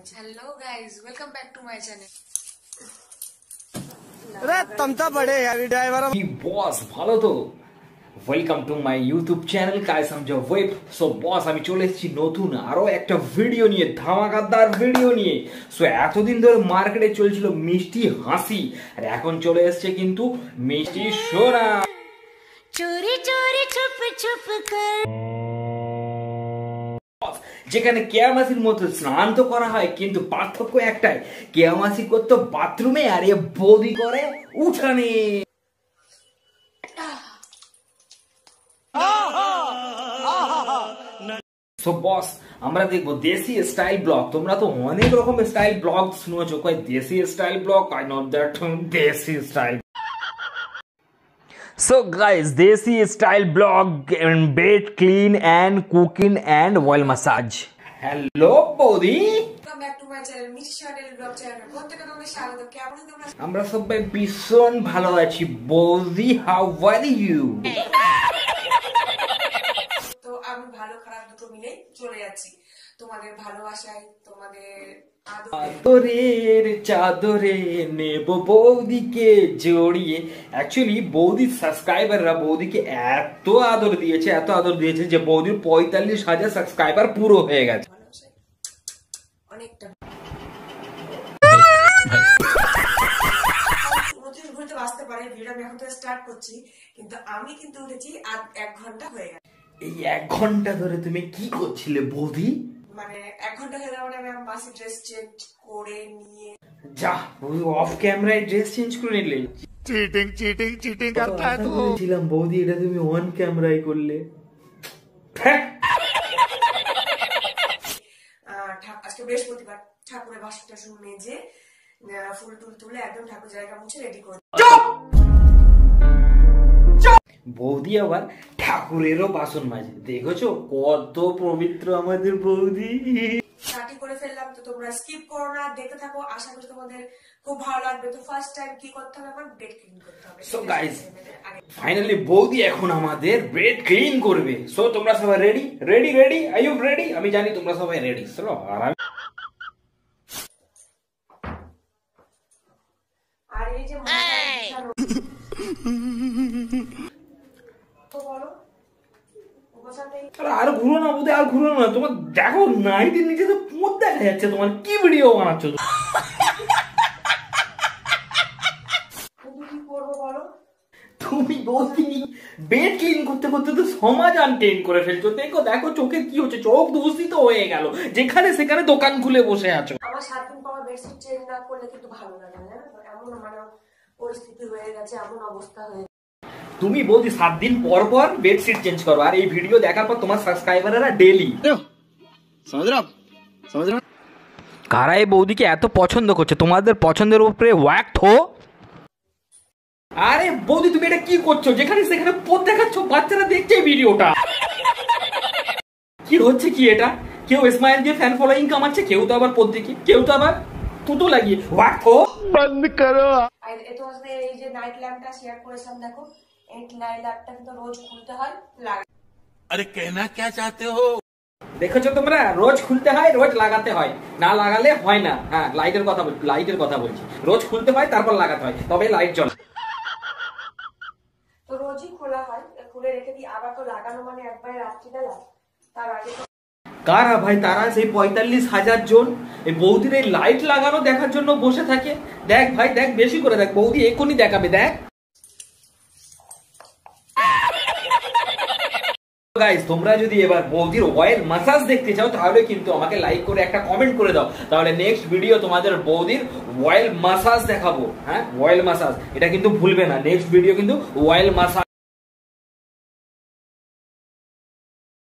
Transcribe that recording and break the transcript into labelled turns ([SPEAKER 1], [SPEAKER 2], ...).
[SPEAKER 1] Hello guys, welcome back to my channel.
[SPEAKER 2] अरे तुम तो बड़े हैवी ड्राइवर
[SPEAKER 3] কি বস ভালো তো welcome to my YouTube channel কাই সমঝো ওয়েব সো বস আমি চলে এসেছি নতুন আরো একটা ভিডিও নিয়ে ধামাকাদার ভিডিও নিয়ে সো এতদিন ধরে মার্কেটে চলছিল মিষ্টি হাসি আর এখন চলে এসেছে কিন্তু মিষ্টি সোনা
[SPEAKER 4] চোরি চোরি চুপ চুপ কর
[SPEAKER 3] যেখানে কেয়ামাসির মতো স্নান তো করা হয় কিন্তু পার্থক্য একটাই কেয়ামাসি করতো বাথরুমে আর এ বৌদি করে উঠানে সো বস আমরা দেখবো দেশি স্টাইল ব্লগ তোমরা তো অনেক রকমের স্টাইল ব্লগ শুনেছো কই দেশি style blog I know that দেশি style So guys, Desi style blog and bed clean and cooking and oil massage. Hello Bodhi.
[SPEAKER 1] Welcome back to my channel, Miss Shadel Vlog channel. প্রত্যেকটা তোমাদের স্বাগত। কেমন আছো তোমরা?
[SPEAKER 3] আমরা সবাই ভীষণ ভালো আছি। Bodhi, how are you?
[SPEAKER 1] তো আমি ভালো খারাপ দুটো মিলে চলে যাচ্ছি। তোমাদের ভালোবাসায়, তোমাদের
[SPEAKER 3] আদরের চাদরে নেব বৌদিকে জড়িয়ে অ্যাকচুয়ালি বৌদির সাবস্ক্রাইবাররা বৌদিকে এত আদর দিয়েছে যে বৌদির 45,000 সাবস্ক্রাইবার পুরো হয়ে গেছে
[SPEAKER 1] অনেকটা ঘুরতে বাঁচতে পারে ভিডিও আমি এখন তো স্টার্ট করছি কিন্তু আমি কিন্তু উঠেছি আর 1 ঘন্টা হয়ে গেছে
[SPEAKER 3] এই 1 ঘন্টা ধরে তুমি কি করছিলে বৌদি
[SPEAKER 1] মানে 1 ঘন্টা হয়ে গেল আমি বাসে ড্রেস চেঞ্জ করে নিয়ে
[SPEAKER 3] যা ওই অফ ক্যামেরায় ড্রেস চেঞ্জ করে নিলে চিটিং করতা है तू ছিলাম বৌদি এটা তুমি অন ক্যামেরায় করলে
[SPEAKER 1] আজকে বৃহস্পতিবার ঠাকুরের বাসনটা মেজে ফুল টুল তুলে একদম ঠাকুর জায়গা মুছে রেডি করে
[SPEAKER 3] বৌদি আবার ঠাকুরেরও বাসন মাজে দেখেছো কত পবিত্র আমাদের বৌদি
[SPEAKER 1] স্টার্ট করে ফেললাম তো তোমরা স্কিপ করো না দেখতে থাকো আশা করি তোমাদের খুব ভালো লাগবে তো ফার্স্ট টাইম কি করতে হবে আমার বেড ক্লিন করতে হবে
[SPEAKER 3] সো গাইস ফাইনালি বৌদি এখন আমাদের বেড ক্লিন করবে সো তোমরা সবাই রেডি আর ইউ রেডি আমি জানি তোমরা সবাই রেডি চলো
[SPEAKER 1] আর এই যে
[SPEAKER 3] আর ঘুরো না বৌদি আর ঘুরো না তোমার দেখো নাইটির নিচে তো পোঁত দেখা যাচ্ছে তোমার কি ভিডিও বানাচ্ছ তুমি বৌদি বেড ক্লিন করতে করতে তো সমাজ আনটেন করে ফেলছো দেখো চোখে কি হচ্ছে চোখ দূষিত হয়ে গেল যেখানে সেখানে দোকান খুলে বসে আছো
[SPEAKER 1] আমার 7 দিন পর বেডশিট চেঞ্জ না করলে কিন্তু ভালো লাগে না এমন মানে পরিস্থিতি হয়ে গেছে এমন অবস্থা হয়ে
[SPEAKER 3] তুমি বৌদি 7 দিন পর পর বেডশিট চেঞ্জ করো আর এই ভিডিও দেখার পর তোমার সাবস্ক্রাইবাররা ডেইলি समझ रहे কারা এই বৌদিকে এত পছন্দ করছে তোমাদের পছন্দের উপরে ওয়াক্ট হো আরে বৌদি তুমি এটা কি করছো যেখানে সেখানে পোত দেখাচ্ছ বাচ্চারা দেখছে এই ভিডিওটা কি হচ্ছে কি এটা কেউ স্মাইল দিয়ে ফ্যান ফলোইং কামাচ্ছে কেউ তো আবার পোত দেখি কেউ তো আবার তুতো লাগিয়ে ওয়াক্ট হো বন্ধ করো
[SPEAKER 1] আর এতো আসলে এই যে নাইট ল্যাম্পটা শেয়ার করেছিলাম দেখো এই নাইট ল্যাম্পটা কিন্তু রোজ খুলতে হয় লাগে
[SPEAKER 2] अरे कहना क्या चाहते हो
[SPEAKER 3] দেখেছো তোমরা রোজ খুলতে হয় রোজ লাগাতে হয় না লাগালে হয় না হ্যাঁ লাইটের কথা বলছি রোজ খুলতে হয় তারপর লাগাতে হয় তবে লাইট জ্বলে
[SPEAKER 1] তো রোজই খোলা হয় খুলে রেখে দিই আবার তো লাগানো মানে একবার রাত্রিবেলা তার আগে
[SPEAKER 3] কারা ভাই তারা সেই 45,000 জন এই বৌদির এই লাইট লাগানো দেখার জন্য বসে থাকে দেখ ভাই দেখ বেশি করে দেখ বৌদি এখনই দেখাবে দেখ গাইস তোমরা যদি এবার বৌদির অয়েল মাসাজ দেখতে চাও তাহলে কিন্তু আমাকে লাইক করে একটা কমেন্ট করে দাও তাহলে নেক্সট ভিডিও তোমাদের বৌদির অয়েল মাসাজ দেখাবো হ্যাঁ অয়েল মাসাজ এটা কিন্তু ভুলবে না নেক্সট ভিডিও কিন্তু অয়েল মাসাজ